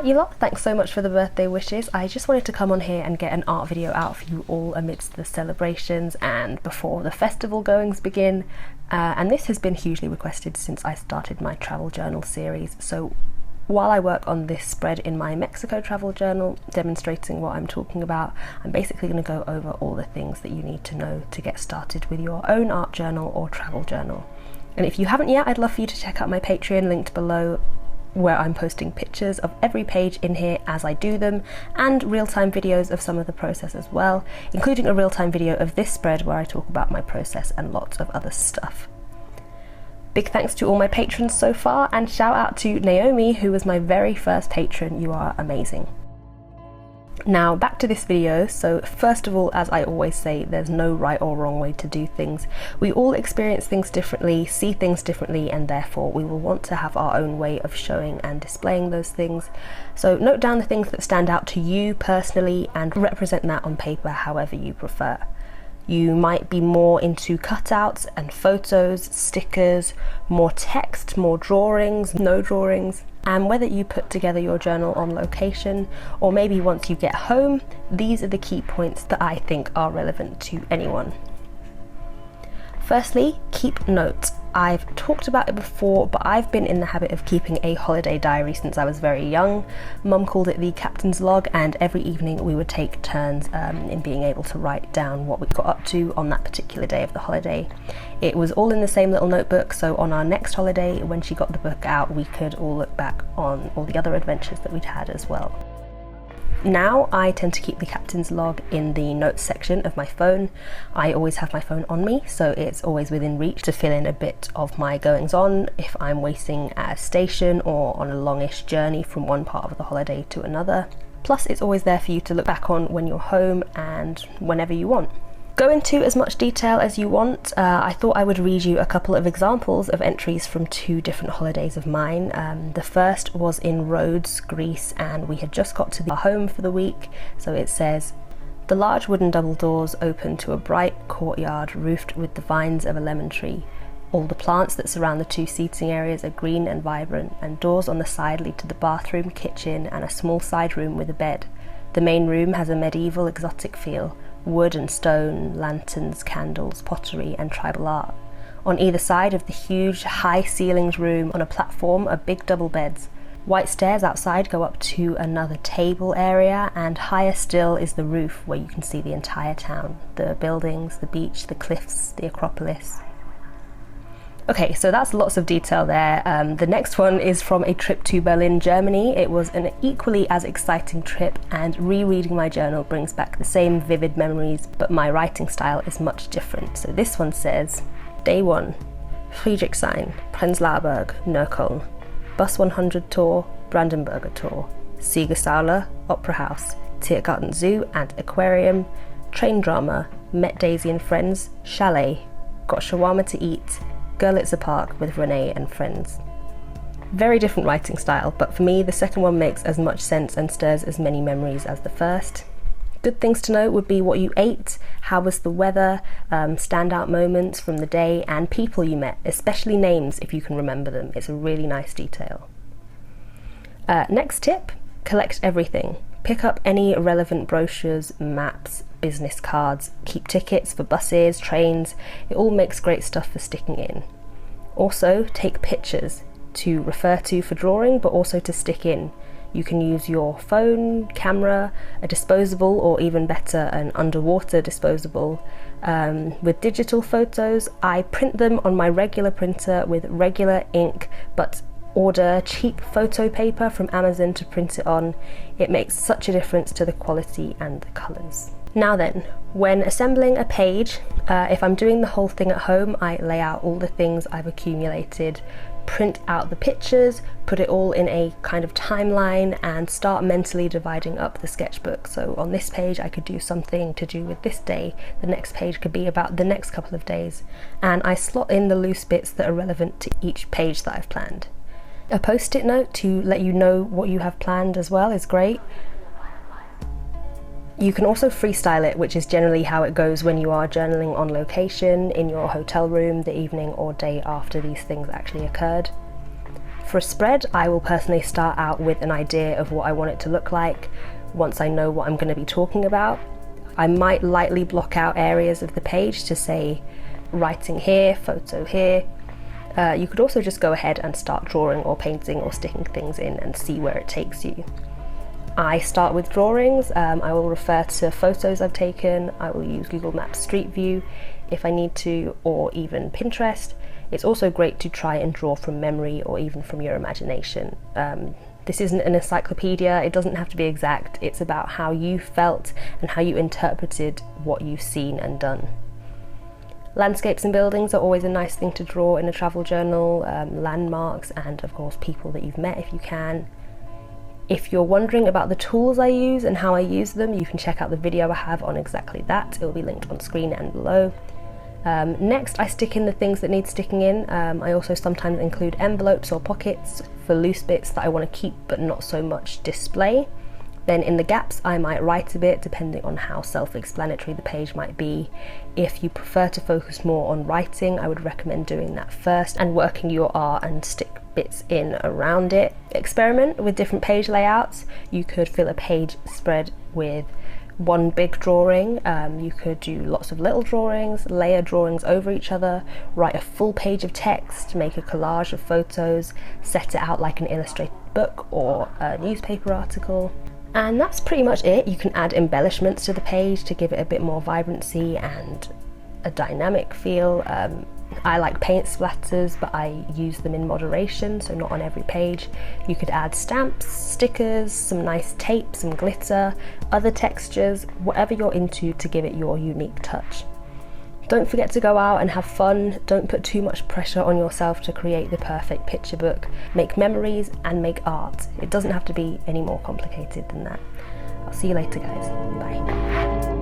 you lot, thanks so much for the birthday wishes. I just wanted to come on here and get an art video out for you all amidst the celebrations and before the festival goings begin. And this has been hugely requested since I started my travel journal series. So while I work on this spread in my Mexico travel journal, demonstrating what I'm talking about, I'm basically going to go over all the things that you need to know to get started with your own art journal or travel journal. And if you haven't yet, I'd love for you to check out my Patreon linked below, where I'm posting pictures of every page in here as I do them, and real-time videos of some of the process as well, including a real-time video of this spread where I talk about my process and lots of other stuff. Big thanks to all my patrons so far, and shout out to Naomi, who was my very first patron. You are amazing. Now back to this video. So first of all, as I always say, there's no right or wrong way to do things. We all experience things differently, see things differently, and therefore we will want to have our own way of showing and displaying those things. So note down the things that stand out to you personally and represent that on paper however you prefer. You might be more into cutouts and photos, stickers, more text, more drawings, no drawings. And whether you put together your journal on location or maybe once you get home, these are the key points that I think are relevant to anyone. Firstly, keep notes. I've talked about it before, but I've been in the habit of keeping a holiday diary since I was very young. Mum called it the captain's log, and every evening we would take turns in being able to write down what we got up to on that particular day of the holiday. It was all in the same little notebook, so on our next holiday, when she got the book out, we could all look back on all the other adventures that we'd had as well. Now I tend to keep the captain's log in the notes section of my phone. I always have my phone on me, so it's always within reach to fill in a bit of my goings on if I'm waiting at a station or on a longish journey from one part of the holiday to another. Plus it's always there for you to look back on when you're home and whenever you want. Go into as much detail as you want. I thought I would read you a couple of examples of entries from two different holidays of mine. The first was in Rhodes, Greece, and we had just got to our home for the week. So it says, "The large wooden double doors open to a bright courtyard roofed with the vines of a lemon tree. All the plants that surround the two seating areas are green and vibrant, and doors on the side lead to the bathroom, kitchen, and a small side room with a bed. The main room has a medieval exotic feel. Wood and stone, lanterns, candles, pottery and tribal art. On either side of the huge high ceilinged room on a platform are big double beds. White stairs outside go up to another table area, and higher still is the roof where you can see the entire town, the buildings, the beach, the cliffs, the Acropolis." Okay, so that's lots of detail there. The next one is from a trip to Berlin, Germany. It was an equally as exciting trip, and rereading my journal brings back the same vivid memories, but my writing style is much different. So this one says, "Day 1, Friedrichshain, Prenzlauer, Neukölln, Bus 100 tour, Brandenburger tour, Siegersäule, Opera House, Tiergarten Zoo and Aquarium, train drama, met Daisy and friends, chalet, got shawarma to eat, Görlitzer Park with Renee and friends." Very different writing style, but for me the second one makes as much sense and stirs as many memories as the first. Good things to note would be what you ate, how was the weather, standout moments from the day, and people you met, especially names if you can remember them. It's a really nice detail. Next tip, collect everything. Pick up any relevant brochures, maps, business cards, keep tickets for buses, trains. It all makes great stuff for sticking in. Also, take pictures to refer to for drawing, but also to stick in. You can use your phone, camera, a disposable, or even better, an underwater disposable. With digital photos, I print them on my regular printer with regular ink, but order cheap photo paper from Amazon to print it on. It makes such a difference to the quality and the colours. Now then, when assembling a page, if I'm doing the whole thing at home, I lay out all the things I've accumulated, print out the pictures, put it all in a kind of timeline, and start mentally dividing up the sketchbook. So on this page I could do something to do with this day, the next page could be about the next couple of days, and I slot in the loose bits that are relevant to each page that I've planned. A post-it note to let you know what you have planned as well is great. You can also freestyle it, which is generally how it goes when you are journaling on location, in your hotel room, the evening or day after these things actually occurred. For a spread, I will personally start out with an idea of what I want it to look like once I know what I'm going to be talking about. I might lightly block out areas of the page to say writing here, photo here. You could also just go ahead and start drawing or painting or sticking things in and see where it takes you. I start with drawings. I will refer to photos I've taken. I will use Google Maps Street View if I need to, or even Pinterest. It's also great to try and draw from memory or even from your imagination. This isn't an encyclopedia, it doesn't have to be exact. It's about how you felt and how you interpreted what you've seen and done. Landscapes and buildings are always a nice thing to draw in a travel journal, landmarks, and of course people that you've met if you can. If you're wondering about the tools I use and how I use them, you can check out the video I have on exactly that. It will be linked on screen and below. Next, I stick in the things that need sticking in. I also sometimes include envelopes or pockets for loose bits that I want to keep but not so much display. Then in the gaps I might write a bit, depending on how self-explanatory the page might be. If you prefer to focus more on writing, I would recommend doing that first and working your art and stick bits in around it. Experiment with different page layouts. You could fill a page spread with one big drawing. You could do lots of little drawings, layer drawings over each other, write a full page of text, make a collage of photos, set it out like an illustrated book or a newspaper article. And that's pretty much it. You can add embellishments to the page to give it a bit more vibrancy and a dynamic feel. I like paint splatters, but I use them in moderation, so not on every page. You could add stamps, stickers, some nice tape, some glitter, other textures, whatever you're into to give it your unique touch. Don't forget to go out and have fun. Don't put too much pressure on yourself to create the perfect picture book. Make memories and make art. It doesn't have to be any more complicated than that. I'll see you later, guys. Bye.